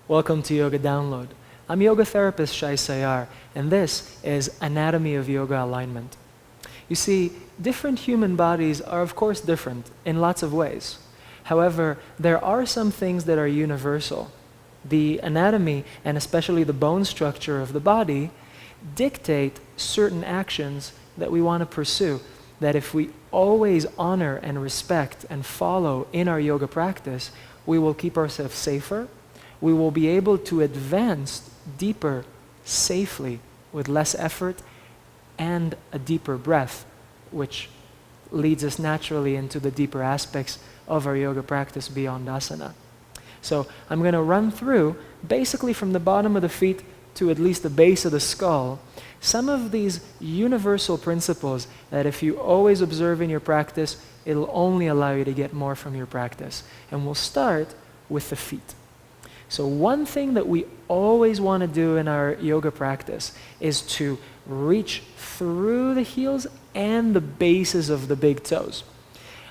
Welcome to Yoga Download. I'm yoga therapist Shai Sayar, and this is Anatomy of Yoga Alignment. You see, different human bodies are of course different in lots of ways. However, there are some things that are universal. The anatomy, and especially the bone structure of the body, dictate certain actions that we want to pursue, that if we always honor and respect and follow in our yoga practice, we will keep ourselves safer, we will be able to advance deeper, safely, with less effort and a deeper breath, which leads us naturally into the deeper aspects of our yoga practice beyond asana. So I'm going to run through, basically from the bottom of the feet to at least the base of the skull, some of these universal principles that if you always observe in your practice, it'll only allow you to get more from your practice. And we'll start with the feet. So one thing that we always want to do in our yoga practice is to reach through the heels and the bases of the big toes.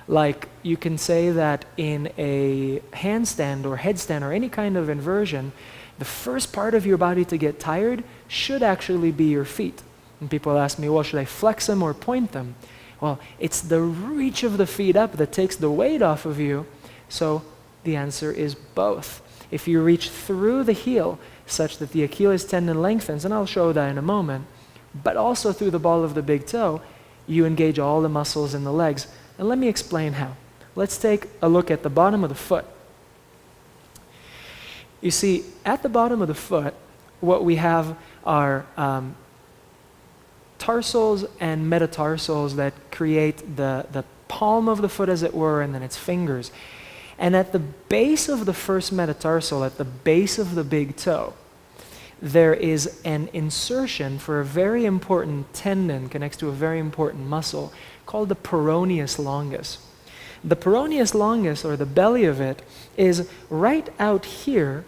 Like you can say that in a handstand or headstand or any kind of inversion, the first part of your body to get tired should actually be your feet. And people ask me, well, should I flex them or point them? Well, it's the reach of the feet up that takes the weight off of you. So the answer is both. If you reach through the heel such that the Achilles tendon lengthens, and I'll show that in a moment, but also through the ball of the big toe, you engage all the muscles in the legs. And let me explain how. Let's take a look at the bottom of the foot. You see, at the bottom of the foot, what we have are tarsals and metatarsals that create the palm of the foot, as it were, and then its fingers. And at the base of the first metatarsal, at the base of the big toe, there is an insertion for a very important tendon, connects to a very important muscle, called the peroneus longus. The peroneus longus, or the belly of it, is right out here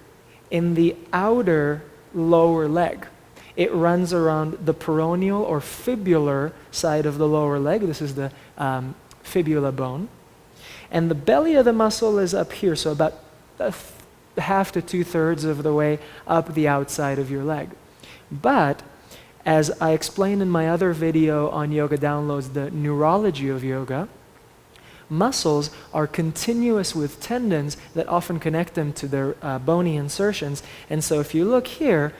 in the outer lower leg. It runs around the peroneal or fibular side of the lower leg. This is the fibula bone. And the belly of the muscle is up here, so about half to 2/3 of the way up the outside of your leg. But, as I explained in my other video on Yoga Downloads, the neurology of yoga, muscles are continuous with tendons that often connect them to their bony insertions. And so if you look here,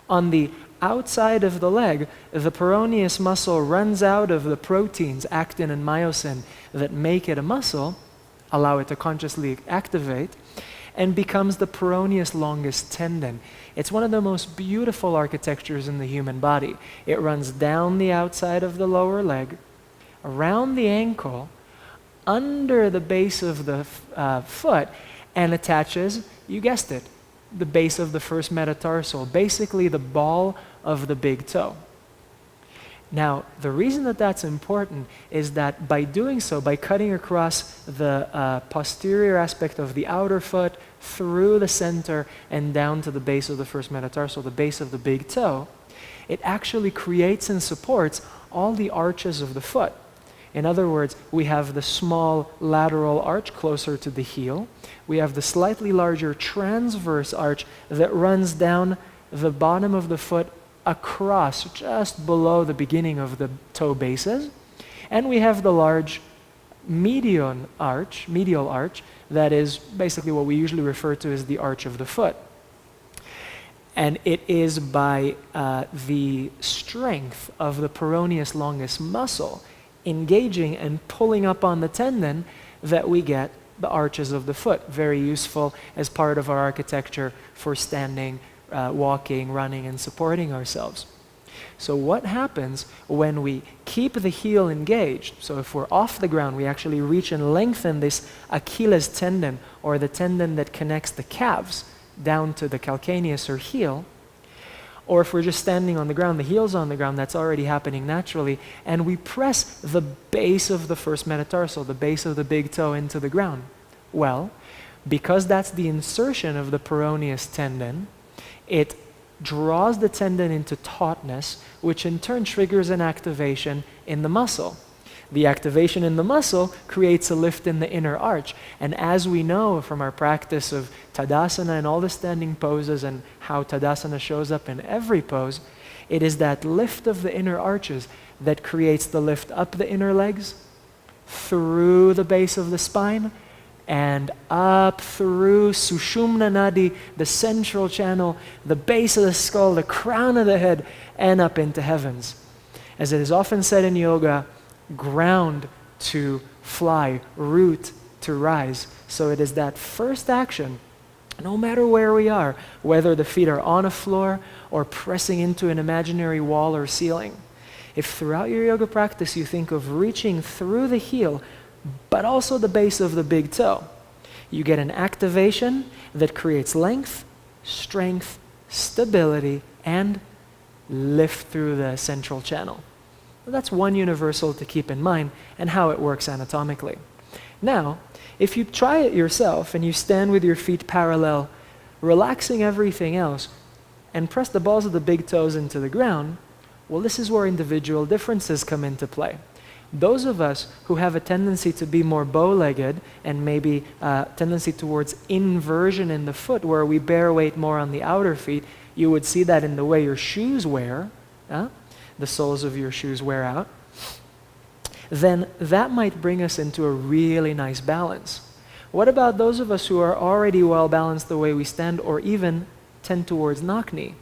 on the outside of the leg, the peroneus muscle runs out of the proteins, actin and myosin, that make it a muscle, allow it to consciously activate, and becomes the peroneus longus tendon. It's one of the most beautiful architectures in the human body. It runs down the outside of the lower leg, around the ankle, under the base of the foot, and attaches, you guessed it, the base of the first metatarsal, basically the ball of the big toe. Now, the reason that that's important is that by doing so, by cutting across the posterior aspect of the outer foot, through the center, and down to the base of the first metatarsal, the base of the big toe, it actually creates and supports all the arches of the foot. In other words, we have the small lateral arch closer to the heel. We have the slightly larger transverse arch that runs down the bottom of the foot across, just below the beginning of the toe bases. And we have the large medial arch, that is basically what we usually refer to as the arch of the foot. And it is by the strength of the peroneus longus muscle engaging and pulling up on the tendon that we get the arches of the foot. Very useful as part of our architecture for standing, walking, running, and supporting ourselves. So what happens when we keep the heel engaged? So if we're off the ground, we actually reach and lengthen this Achilles tendon, or the tendon that connects the calves down to the calcaneus or heel. Or if we're just standing on the ground, the heel's on the ground, that's already happening naturally, and we press the base of the first metatarsal, the base of the big toe, into the ground. Well, because that's the insertion of the peroneus tendon, it draws the tendon into tautness, which in turn triggers an activation in the muscle. The activation in the muscle creates a lift in the inner arch. And as we know from our practice of Tadasana and all the standing poses and how Tadasana shows up in every pose, it is that lift of the inner arches that creates the lift up the inner legs, through the base of the spine, and up through Sushumna Nadi, the central channel, the base of the skull, the crown of the head, and up into heavens. As it is often said in yoga, ground to fly, root to rise. So it is that first action, no matter where we are, whether the feet are on a floor or pressing into an imaginary wall or ceiling. If throughout your yoga practice you think of reaching through the heel, but also the base of the big toe, you get an activation that creates length, strength, stability, and lift through the central channel. That's one universal to keep in mind and how it works anatomically. Now, if you try it yourself and you stand with your feet parallel, relaxing everything else, and press the balls of the big toes into the ground, well, this is where individual differences come into play. Those of us who have a tendency to be more bow-legged and maybe a tendency towards inversion in the foot where we bear weight more on the outer feet, you would see that in the way your shoes wear, the soles of your shoes wear out, then that might bring us into a really nice balance. What about those of us who are already well balanced the way we stand or even tend towards knock knee?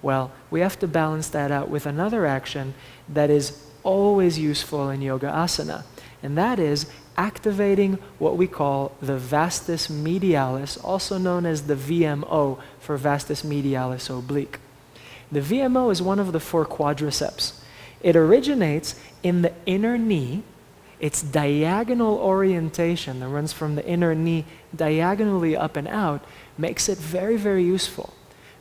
Well, we have to balance that out with another action that is always useful in yoga asana, and that is activating what we call the vastus medialis, also known as the VMO for vastus medialis oblique. The VMO is one of the 4 quadriceps. It originates in the inner knee. Its diagonal orientation that runs from the inner knee diagonally up and out makes it very, very useful,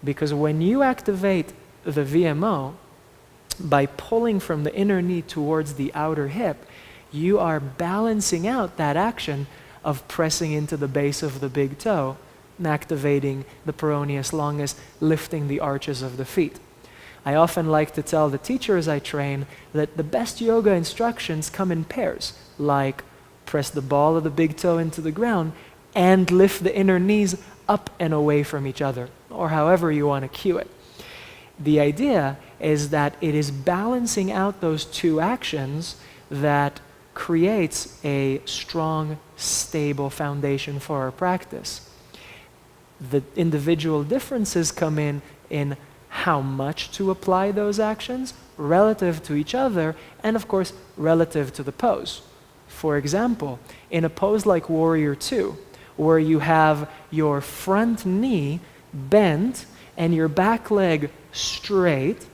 because when you activate the VMO by pulling from the inner knee towards the outer hip, you are balancing out that action of pressing into the base of the big toe and activating the peroneus longus, lifting the arches of the feet. I often like to tell the teachers I train that the best yoga instructions come in pairs, like press the ball of the big toe into the ground and lift the inner knees up and away from each other, or however you want to cue it. The idea is that it is balancing out those 2 actions that creates a strong, stable foundation for our practice. The individual differences come in how much to apply those actions relative to each other, and of course relative to the pose. For example, in a pose like Warrior Two, where you have your front knee bent and your back leg straight,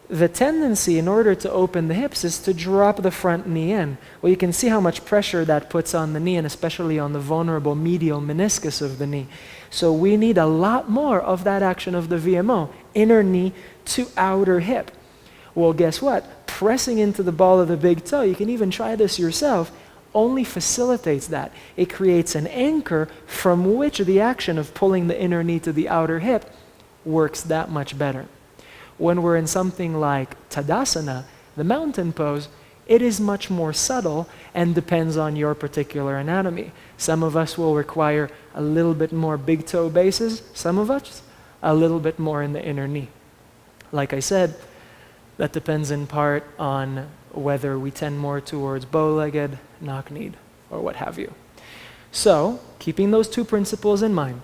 the tendency in order to open the hips is to drop the front knee in. Well, you can see how much pressure that puts on the knee, and especially on the vulnerable medial meniscus of the knee. So we need a lot more of that action of the VMO, inner knee to outer hip. Well, guess what? Pressing into the ball of the big toe, you can even try this yourself, only facilitates that. It creates an anchor from which the action of pulling the inner knee to the outer hip works that much better. When we're in something like Tadasana, the mountain pose, it is much more subtle and depends on your particular anatomy. Some of us will require a little bit more big toe bases, some of us a little bit more in the inner knee. Like I said, that depends in part on whether we tend more towards bow-legged, knock-kneed, or what have you. So, keeping those 2 principles in mind,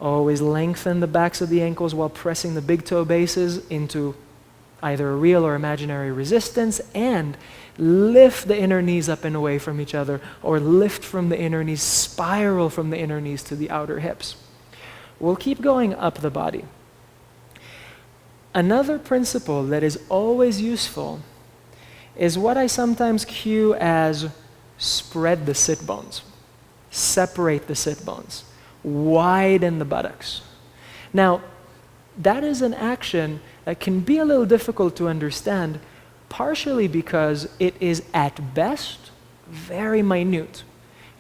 always lengthen the backs of the ankles while pressing the big toe bases into either a real or imaginary resistance, and lift the inner knees up and away from each other, or lift from the inner knees, spiral from the inner knees to the outer hips. We'll keep going up the body. Another principle that is always useful is what I sometimes cue as spread the sit bones, separate the sit bones, widen the buttocks. Now, that is an action that can be a little difficult to understand, partially because it is at best very minute.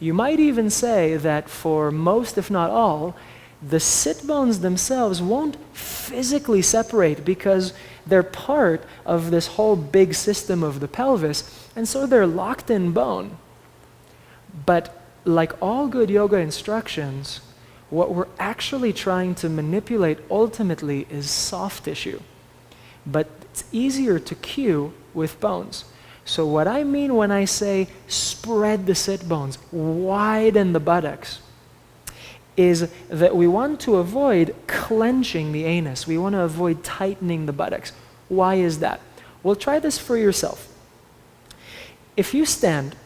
You might even say that for most, if not all, the sit bones themselves won't physically separate because They're part of this whole big system of the pelvis, and so they're locked in bone. But like all good yoga instructions, what we're actually trying to manipulate ultimately is soft tissue. But it's easier to cue with bones. So what I mean when I say spread the sit bones, widen the buttocks, is that we want to avoid clenching the anus. We want to avoid tightening the buttocks. Why is that? Well, try this for yourself. If you stand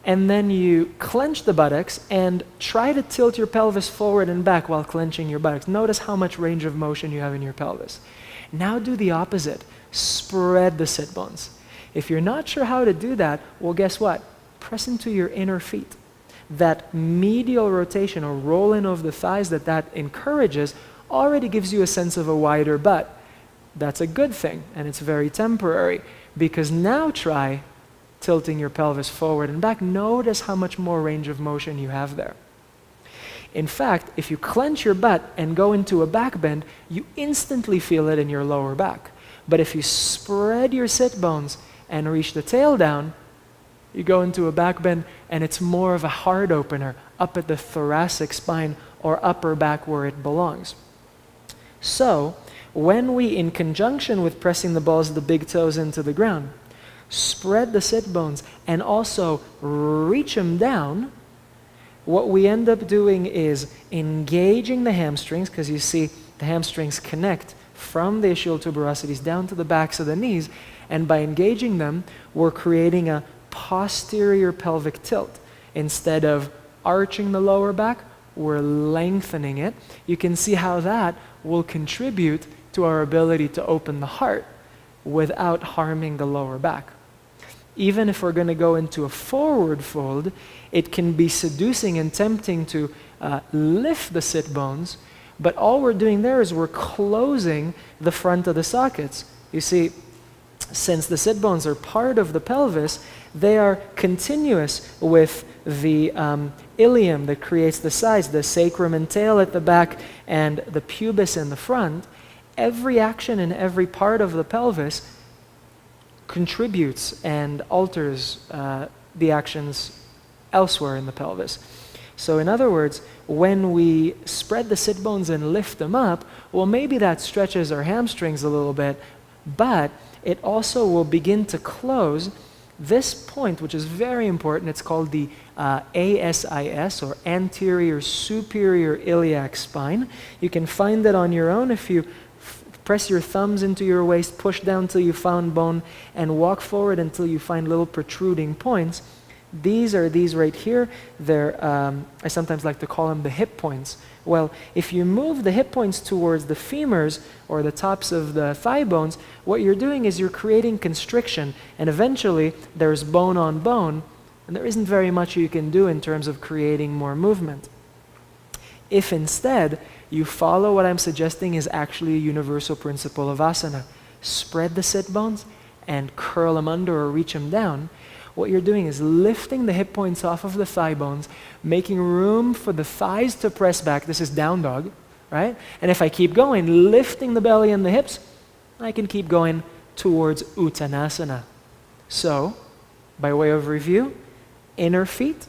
and then you clench the buttocks and try to tilt your pelvis forward and back while clenching your buttocks, notice how much range of motion you have in your pelvis. Now do the opposite. Spread the sit bones. If you're not sure how to do that, well, guess what? Press into your inner feet. That medial rotation or roll in of the thighs that encourages already gives you a sense of a wider butt. That's a good thing, and it's very temporary, because now try tilting your pelvis forward and back. Notice how much more range of motion you have there. In fact, if you clench your butt and go into a back bend, you instantly feel it in your lower back. But if you spread your sit bones and reach the tail down, you go into a back bend and it's more of a heart opener up at the thoracic spine or upper back where it belongs. So, when we, in conjunction with pressing the balls of the big toes into the ground, spread the sit bones and also reach them down, what we end up doing is engaging the hamstrings, because you see the hamstrings connect from the ischial tuberosities down to the backs of the knees, and by engaging them, we're creating a posterior pelvic tilt. Instead of arching the lower back, we're lengthening it. You can see how that will contribute to our ability to open the heart without harming the lower back. Even if we're going to go into a forward fold, it can be seducing and tempting to lift the sit bones, but all we're doing there is we're closing the front of the sockets. You see, since the sit bones are part of the pelvis, they are continuous with the ilium that creates the sides, the sacrum and tail at the back, and the pubis in the front. Every action in every part of the pelvis contributes and alters the actions elsewhere in the pelvis. So in other words, when we spread the sit bones and lift them up, well, maybe that stretches our hamstrings a little bit, but it also will begin to close this point, which is very important. It's called the ASIS, or anterior superior iliac spine. You can find it on your own if you press your thumbs into your waist, push down till you found bone, and walk forward until you find little protruding points. These are these right here. They're, I sometimes like to call them the hip points. Well, if you move the hip points towards the femurs or the tops of the thigh bones, what you're doing is you're creating constriction, and eventually there's bone on bone, and there isn't very much you can do in terms of creating more movement. If instead you follow what I'm suggesting is actually a universal principle of asana, spread the sit bones and curl them under or reach them down, what you're doing is lifting the hip points off of the thigh bones, making room for the thighs to press back. This is down dog, right? And if I keep going, lifting the belly and the hips, I can keep going towards Uttanasana. So, by way of review, inner feet,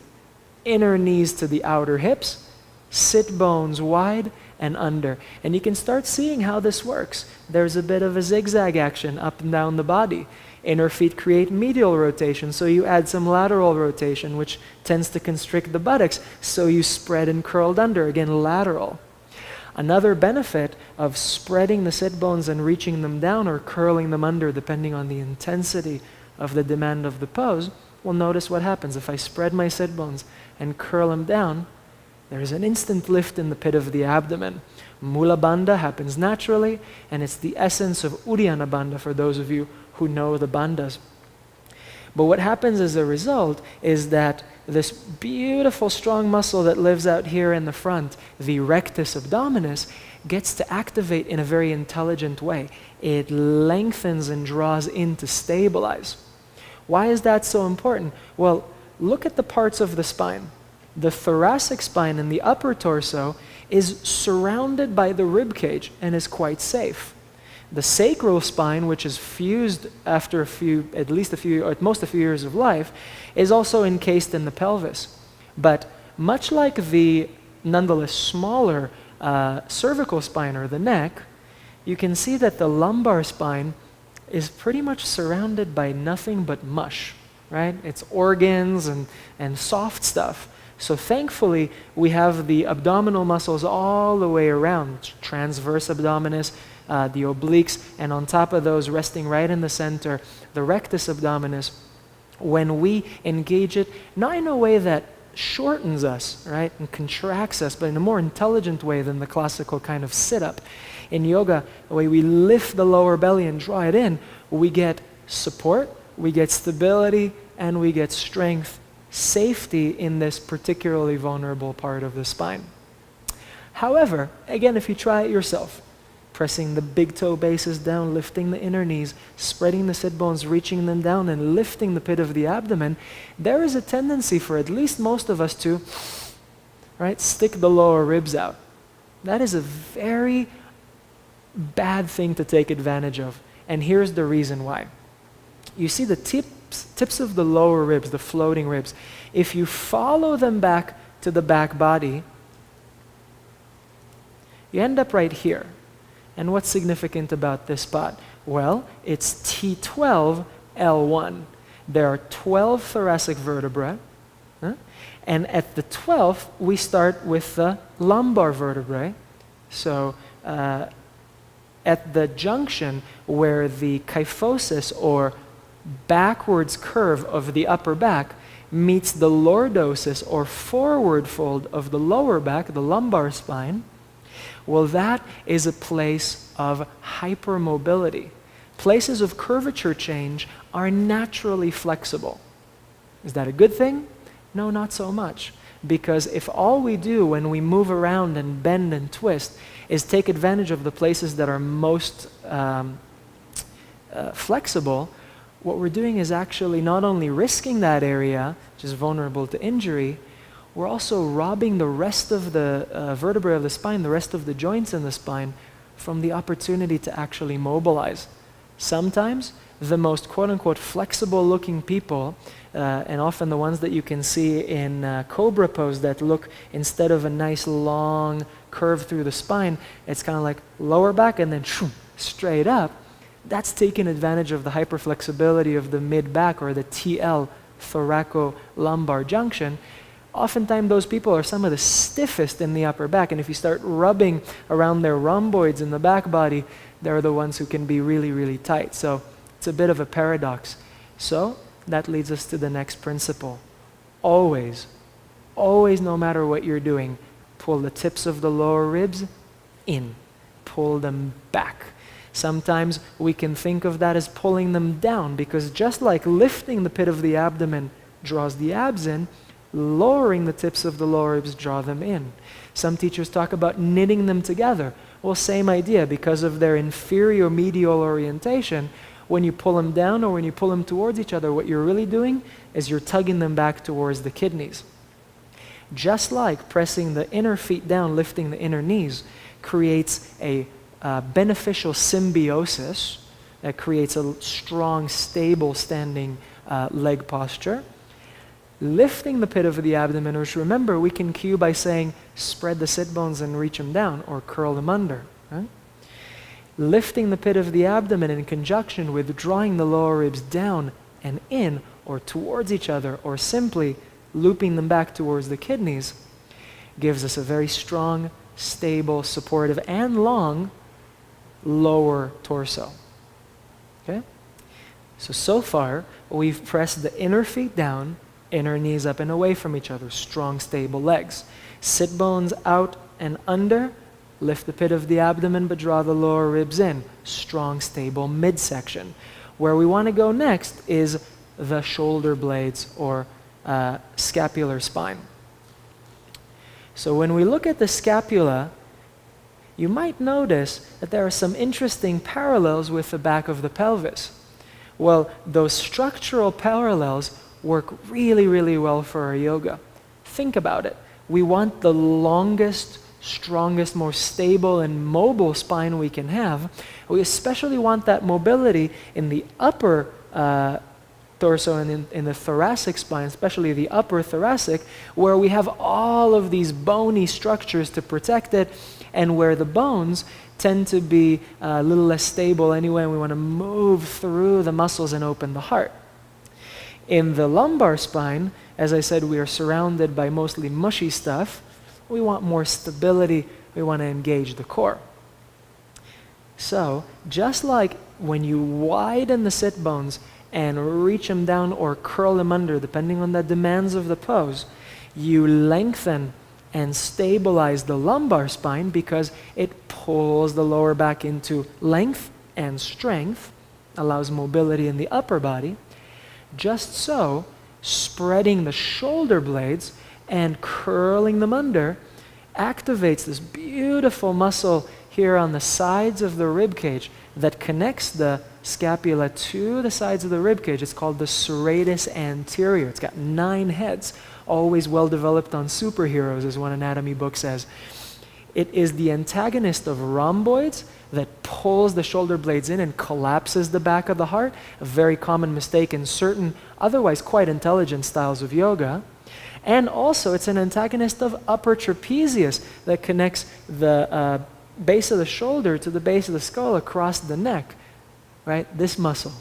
inner knees to the outer hips, sit bones wide and under. And you can start seeing how this works. There's a bit of a zigzag action up and down the body. Inner feet create medial rotation, so you add some lateral rotation, which tends to constrict the buttocks, so you spread and curled under, again lateral. Another benefit of spreading the sit bones and reaching them down or curling them under, depending on the intensity of the demand of the pose, well, notice what happens. If I spread my sit bones and curl them down, there's an instant lift in the pit of the abdomen. Mula Bandha happens naturally, and it's the essence of Uddiyana Bandha for those of you who know the bandhas. But what happens as a result is that this beautiful strong muscle that lives out here in the front, the rectus abdominis, gets to activate in a very intelligent way. It lengthens and draws in to stabilize. Why is that so important? Well, look at the parts of the spine. The thoracic spine and the upper torso is surrounded by the rib cage and is quite safe. The sacral spine, which is fused after at most a few years of life, is also encased in the pelvis. But much like the nonetheless smaller cervical spine or the neck, you can see that the lumbar spine is pretty much surrounded by nothing but mush, right? It's organs and soft stuff. So thankfully, we have the abdominal muscles all the way around, transverse abdominis, the obliques, and on top of those, resting right in the center, the rectus abdominis. When we engage it, not in a way that shortens us, right, and contracts us, but in a more intelligent way than the classical kind of sit-up. In yoga, the way we lift the lower belly and draw it in, we get support, we get stability, and we get strength, safety in this particularly vulnerable part of the spine. However, again, if you try it yourself, pressing the big toe bases down, lifting the inner knees, spreading the sit bones, reaching them down, and lifting the pit of the abdomen, there is a tendency for at least most of us to, right, stick the lower ribs out. That is a very bad thing to take advantage of, and here's the reason why. You see the tips of the lower ribs, the floating ribs, if you follow them back to the back body, you end up right here. And what's significant about this spot? Well, it's T12, L1. There are 12 thoracic vertebrae, and at the 12th, we start with the lumbar vertebrae. So at the junction where the kyphosis, or backwards curve of the upper back, meets the lordosis, or forward fold of the lower back, the lumbar spine, well, that is a place of hypermobility. Places of curvature change are naturally flexible. Is that a good thing? No, not so much. Because if all we do when we move around and bend and twist is take advantage of the places that are most flexible, what we're doing is actually not only risking that area, which is vulnerable to injury, we're also robbing the rest of the vertebrae of the spine, the rest of the joints in the spine, from the opportunity to actually mobilize. Sometimes the most quote-unquote flexible-looking people, and often the ones that you can see in cobra pose that look, instead of a nice long curve through the spine, it's kind of like lower back and then straight up. That's taking advantage of the hyperflexibility of the mid-back, or the TL, thoracolumbar junction. Oftentimes those people are some of the stiffest in the upper back, and if you start rubbing around their rhomboids in the back body, they're the ones who can be really, really tight. So it's a bit of a paradox. So that leads us to the next principle. Always, no matter what you're doing, pull the tips of the lower ribs in. Pull them back. Sometimes we can think of that as pulling them down, because just like lifting the pit of the abdomen draws the abs in, lowering the tips of the lower ribs draw them in. Some teachers talk about knitting them together. Well, same idea. Because of their inferior medial orientation, when you pull them down or when you pull them towards each other, what you're really doing is you're tugging them back towards the kidneys. Just like pressing the inner feet down, lifting the inner knees, creates a beneficial symbiosis that creates a strong, stable, standing leg posture. Lifting the pit of the abdomen, which, remember, we can cue by saying, spread the sit bones and reach them down, or curl them under. Right? Lifting the pit of the abdomen in conjunction with drawing the lower ribs down and in, or towards each other, or simply looping them back towards the kidneys, gives us a very strong, stable, supportive, and long lower torso. Okay? So far, we've pressed the inner feet down, inner knees up and away from each other, strong, stable legs. Sit bones out and under, lift the pit of the abdomen but draw the lower ribs in, strong, stable midsection. Where we want to go next is the shoulder blades, or scapular spine. So when we look at the scapula, you might notice that there are some interesting parallels with the back of the pelvis. Well, those structural parallels work really, really well for our yoga. Think about it. We want the longest, strongest, most stable and mobile spine we can have. We especially want that mobility in the upper torso and in the thoracic spine, especially the upper thoracic, where we have all of these bony structures to protect it, and where the bones tend to be a little less stable anyway, and we want to move through the muscles and open the heart. In the lumbar spine, as I said, we are surrounded by mostly mushy stuff. We want more stability. We want to engage the core. So, just like when you widen the sit bones and reach them down or curl them under, depending on the demands of the pose, you lengthen and stabilize the lumbar spine because it pulls the lower back into length and strength, allows mobility in the upper body. Just so, spreading the shoulder blades and curling them under activates this beautiful muscle here on the sides of the rib cage that connects the scapula to the sides of the rib cage. It's called the serratus anterior. It's got 9 heads, always well developed on superheroes, as one anatomy book says. It is the antagonist of rhomboids that pulls the shoulder blades in and collapses the back of the heart, a very common mistake in certain otherwise quite intelligent styles of yoga. And also it's an antagonist of upper trapezius that connects the base of the shoulder to the base of the skull across the neck, right? This muscle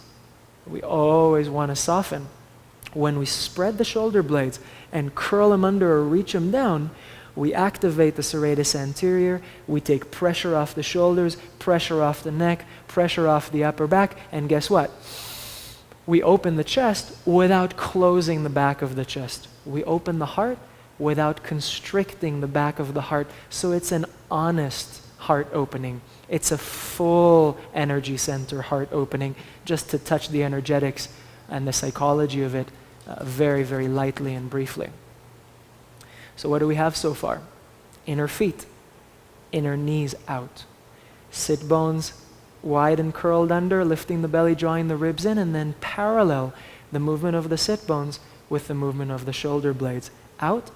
we always want to soften. When we spread the shoulder blades and curl them under or reach them down, we activate the serratus anterior, we take pressure off the shoulders, pressure off the neck, pressure off the upper back, and guess what? We open the chest without closing the back of the chest. We open the heart without constricting the back of the heart, so it's an honest heart opening. It's a full energy center heart opening, just to touch the energetics and the psychology of it very, very lightly and briefly. So what do we have so far? Inner feet, inner knees out. Sit bones wide and curled under, lifting the belly, drawing the ribs in, and then parallel the movement of the sit bones with the movement of the shoulder blades out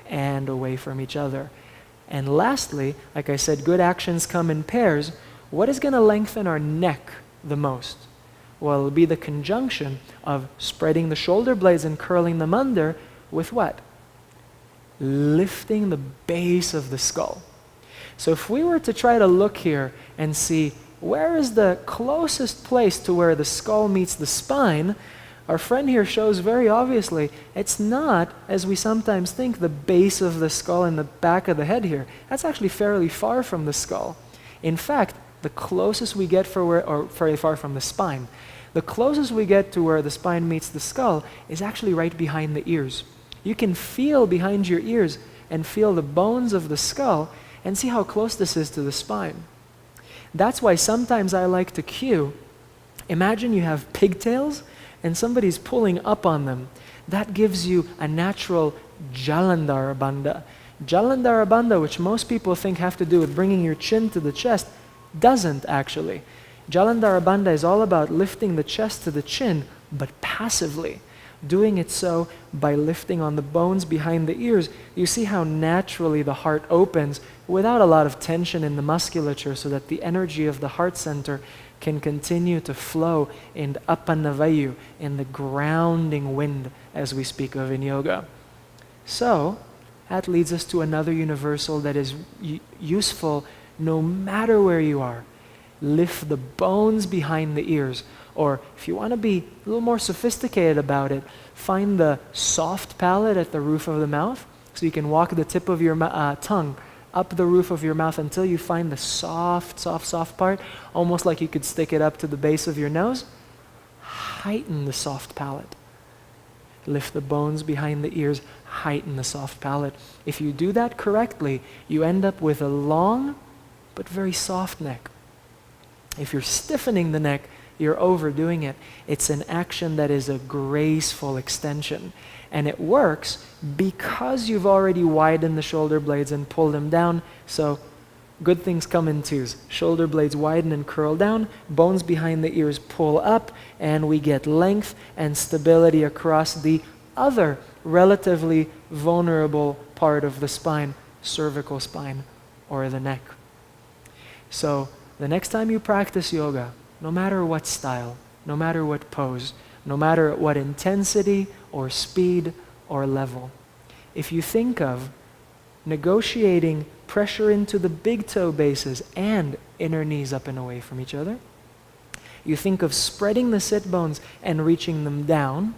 and away from each other. And lastly, like I said, good actions come in pairs. What is going to lengthen our neck the most? Well, it'll be the conjunction of spreading the shoulder blades and curling them under with what? Lifting the base of the skull. So if we were to try to look here and see where is the closest place to where the skull meets the spine, our friend here shows very obviously it's not, as we sometimes think, the base of the skull and the back of the head here. That's actually fairly far from the skull. In fact, the closest we get very far from the spine. The closest we get to where the spine meets the skull is actually right behind the ears. You can feel behind your ears and feel the bones of the skull and see how close this is to the spine. That's why sometimes I like to cue. Imagine you have pigtails and somebody's pulling up on them. That gives you a natural Jalandhara Bandha. Jalandhara Bandha, which most people think have to do with bringing your chin to the chest, doesn't actually. Jalandhara Bandha is all about lifting the chest to the chin, but passively. Doing it so by lifting on the bones behind the ears. You see how naturally the heart opens without a lot of tension in the musculature, so that the energy of the heart center can continue to flow in Apannavayu, in the grounding wind, as we speak of in yoga. So, that leads us to another universal that is useful no matter where you are. Lift the bones behind the ears. Or if you want to be a little more sophisticated about it, find the soft palate at the roof of the mouth, so you can walk the tip of your tongue up the roof of your mouth until you find the soft part, almost like you could stick it up to the base of your nose. Heighten the soft palate. Lift the bones behind the ears, heighten the soft palate. If you do that correctly, you end up with a long but very soft neck. If you're stiffening the neck, you're overdoing it. It's an action that is a graceful extension. And it works because you've already widened the shoulder blades and pulled them down. So good things come in twos. Shoulder blades widen and curl down, bones behind the ears pull up, and we get length and stability across the other relatively vulnerable part of the spine, cervical spine, or the neck. So the next time you practice yoga, no matter what style, no matter what pose, no matter what intensity or speed or level, if you think of negotiating pressure into the big toe bases and inner knees up and away from each other, you think of spreading the sit bones and reaching them down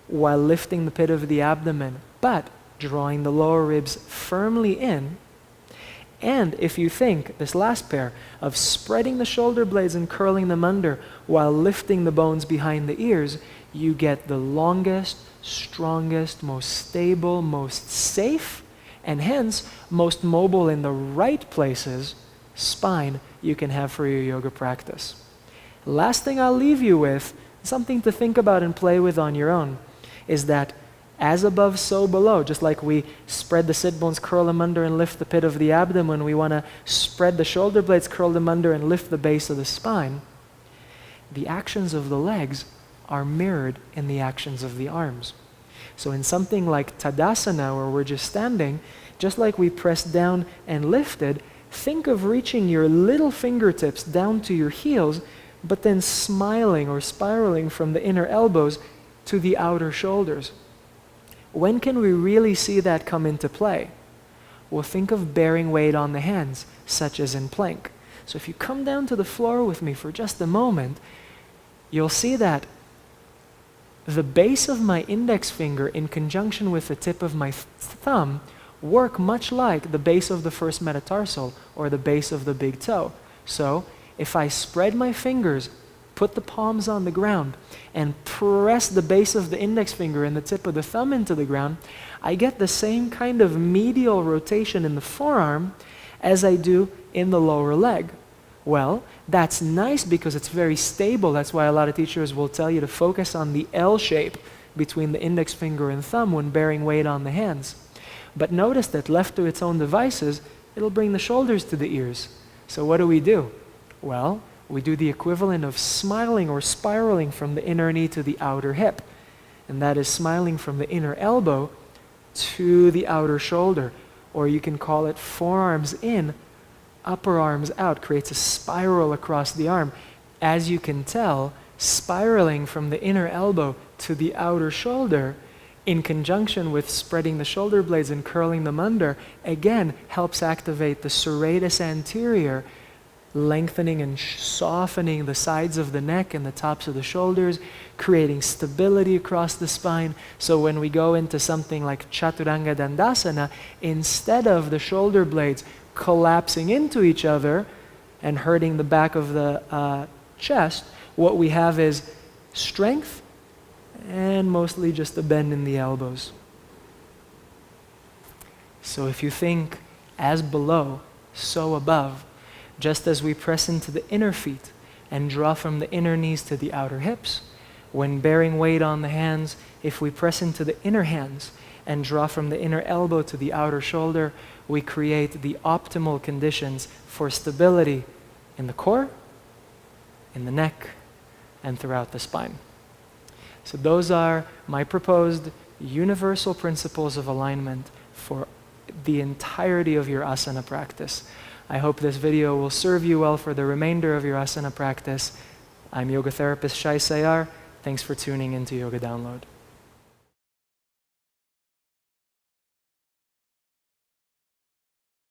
while lifting the pit of the abdomen, but drawing the lower ribs firmly in. And if you think, this last pair, of spreading the shoulder blades and curling them under while lifting the bones behind the ears, you get the longest, strongest, most stable, most safe, and hence most mobile in the right places spine you can have for your yoga practice. Last thing I'll leave you with, something to think about and play with on your own, is that as above, so below. Just like we spread the sit bones, curl them under, and lift the pit of the abdomen, we want to spread the shoulder blades, curl them under, and lift the base of the spine. The actions of the legs are mirrored in the actions of the arms. So in something like Tadasana, where we're just standing, just like we pressed down and lifted, think of reaching your little fingertips down to your heels, but then smiling or spiraling from the inner elbows to the outer shoulders. When can we really see that come into play? Well, think of bearing weight on the hands, such as in plank. So if you come down to the floor with me for just a moment, you'll see that the base of my index finger in conjunction with the tip of my thumb work much like the base of the first metatarsal or the base of the big toe. So if I spread my fingers, put the palms on the ground, and press the base of the index finger and the tip of the thumb into the ground, I get the same kind of medial rotation in the forearm as I do in the lower leg. Well, that's nice because it's very stable. That's why a lot of teachers will tell you to focus on the L shape between the index finger and thumb when bearing weight on the hands. But notice that left to its own devices, it'll bring the shoulders to the ears. So what do? Well, we do the equivalent of smiling or spiraling from the inner knee to the outer hip. And that is smiling from the inner elbow to the outer shoulder. Or you can call it forearms in, upper arms out. Creates a spiral across the arm. As you can tell, spiraling from the inner elbow to the outer shoulder in conjunction with spreading the shoulder blades and curling them under, again, helps activate the serratus anterior, lengthening and softening the sides of the neck and the tops of the shoulders, creating stability across the spine. So when we go into something like Chaturanga Dandasana, instead of the shoulder blades collapsing into each other and hurting the back of the chest, what we have is strength and mostly just a bend in the elbows. So if you think as below, so above, just as we press into the inner feet and draw from the inner knees to the outer hips, when bearing weight on the hands, if we press into the inner hands and draw from the inner elbow to the outer shoulder, we create the optimal conditions for stability in the core, in the neck, and throughout the spine. So those are my proposed universal principles of alignment for the entirety of your asana practice. I hope this video will serve you well for the remainder of your asana practice. I'm yoga therapist Shai Sayar. Thanks for tuning into Yoga Download.